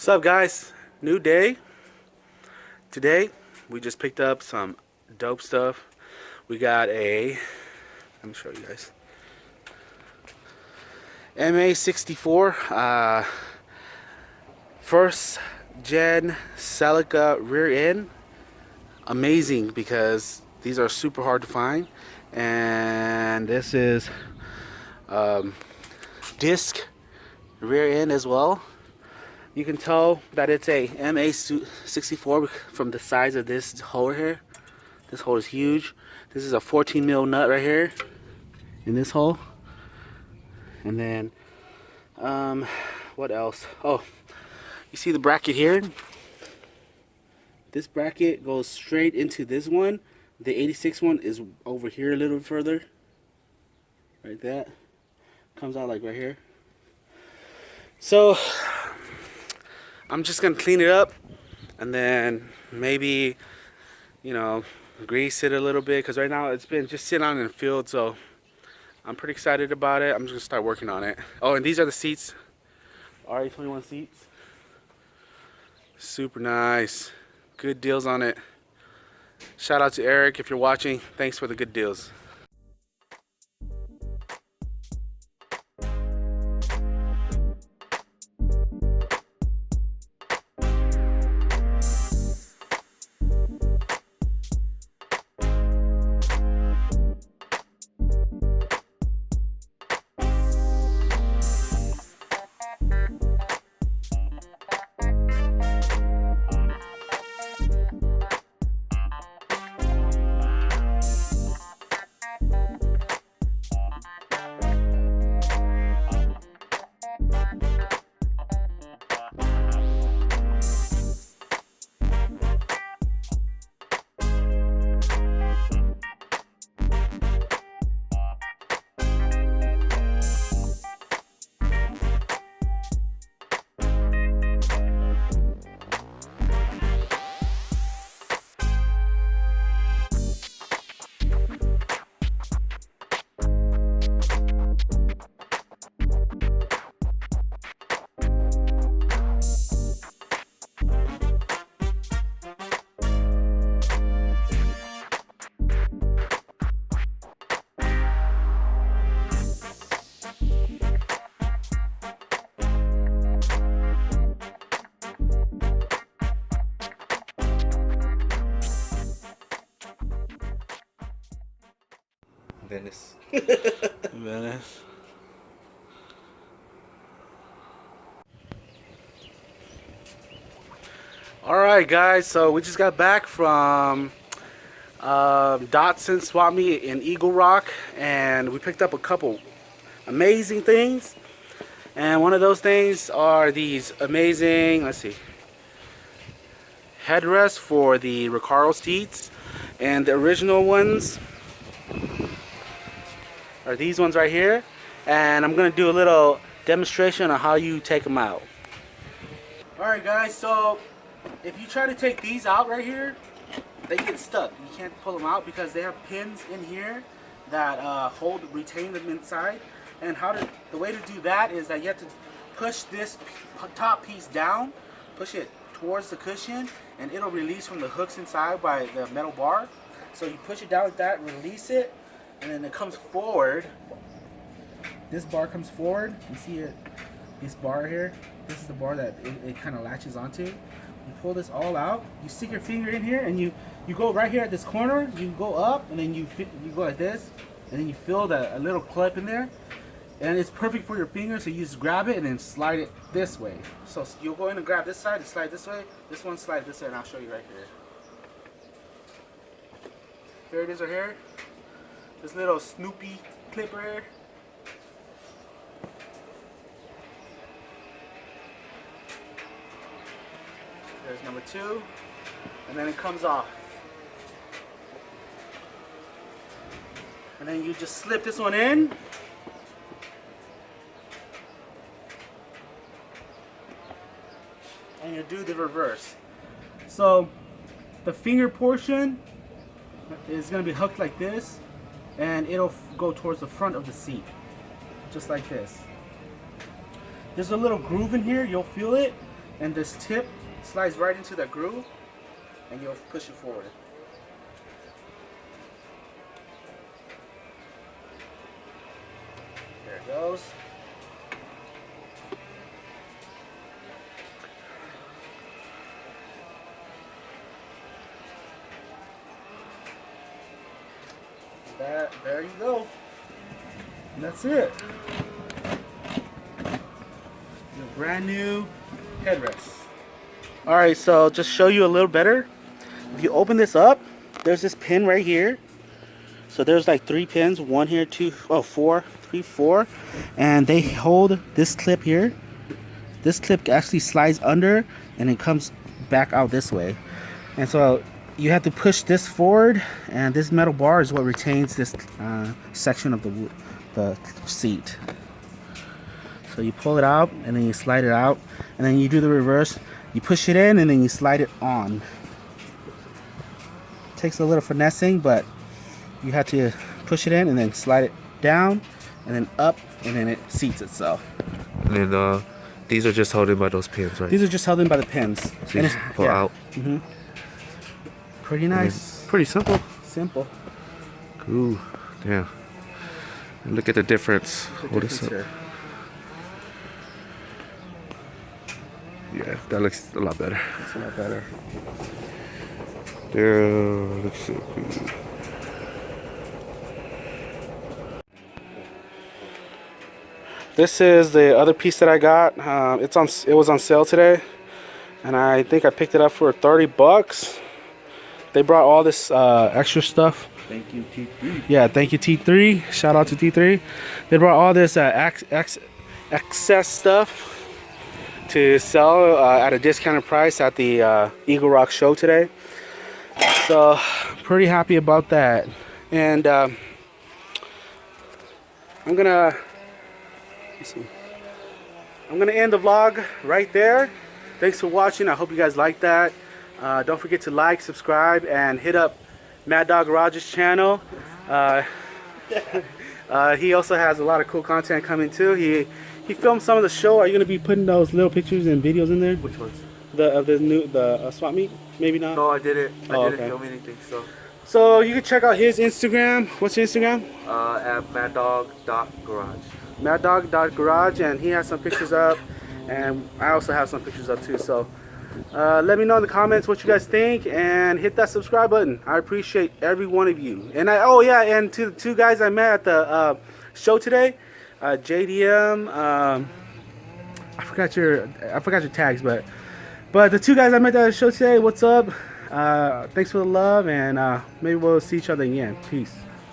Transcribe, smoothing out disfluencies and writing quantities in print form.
What's up, guys? New day. Today we just picked up some dope stuff. We got a, let me show you guys, MA64 first gen Celica rear end. Amazing because these are super hard to find. And this is disc rear end as well. You can tell that it's a MA64 from the size of this hole here. This hole is huge. This is a 14 mil nut right here in this hole. And then what else? Oh, you see the bracket here? This bracket goes straight into this one. The 86 one is over here a little further. Like that. Comes out like right here. So I'm just gonna clean it up and then maybe, you know, grease it a little bit, because right now it's been just sitting out in the field. So I'm pretty excited about it. I'm just gonna start working on it. Oh, and these are the seats, RA21 seats. Super nice, good deals on it. Shout out to Eric if you're watching. Thanks for the good deals. Venice. Venice. Alright guys, so we just got back from Datsun Swapmeet in Eagle Rock, and we picked up a couple amazing things. And one of those things are these amazing, let's see, headrests for the Recaro seats. And the original ones are these ones right here, and I'm gonna do a little demonstration on how you take them out. Alright guys, so if you try to take these out right here, they get stuck. You can't pull them out because they have pins in here that retain them inside. And the way to do that is that you have to push this top piece down, push it towards the cushion, and it'll release from the hooks inside by the metal bar. So you push it down like that, release it, and then it comes forward. This bar comes forward. You see it, this bar here. This is the bar that it kind of latches onto. You pull this all out. You stick your finger in here, and you go right here at this corner. You go up, and then you go like this, and then you feel a little clip in there, and it's perfect for your finger. So you just grab it and then slide it this way. So you'll go in and grab this side and slide this way. This one slide this way, and I'll show you right here. Here it is right here. This little Snoopy clipper here. There's number 2. And then it comes off. And then you just slip this one in. And you do the reverse. So the finger portion is going to be hooked like this, and it'll go towards the front of the seat, just like this. There's a little groove in here, you'll feel it, and this tip slides right into the groove, and you'll push it forward. There it goes. There you go. And that's it. Your brand new headrest. Alright, so just show you a little better. If you open this up, there's this pin right here. So there's like 3 pins, 1 here, 2, oh 4, 3, 4. And they hold this clip here. This clip actually slides under and it comes back out this way. And so you have to push this forward, and this metal bar is what retains this section of the seat. So you pull it out, and then you slide it out, and then you do the reverse. You push it in, and then you slide it on. Takes a little finessing, but you have to push it in, and then slide it down, and then up, and then it seats itself. And then these are just held in by those pins, right? These are just held in by the pins. So you pull out. Mm-hmm. Pretty nice. Pretty simple. Simple. Cool. Damn. And look at the difference. What is it? Yeah, that looks a lot better. It's a lot better. There, looks so cool. This is the other piece that I got. It was on sale today, and I think I picked it up for 30 bucks. They brought all this extra stuff. Thank you, T3. Yeah, thank you, T3. Shout out to T3. They brought all this excess stuff to sell at a discounted price at the Eagle Rock show today. So, pretty happy about that. And I'm gonna end the vlog right there. Thanks for watching. I hope you guys liked that. Don't forget to like, subscribe, and hit up Mad Dog Garage's channel. He also has a lot of cool content coming too. He filmed some of the show. Are you gonna be putting those little pictures and videos in there? Which ones? The swap meet? Maybe not. No, I didn't. I didn't okay. film anything. So you can check out his Instagram. What's your Instagram? At maddog.garage. Maddog.garage, and he has some pictures up, and I also have some pictures up too. So let me know in the comments what you guys think, and hit that subscribe button. I appreciate every one of you. And and to the 2 guys I met at the show today, JDM. I forgot your tags, but the 2 guys I met at the show today. What's up? Thanks for the love, and maybe we'll see each other again. Peace.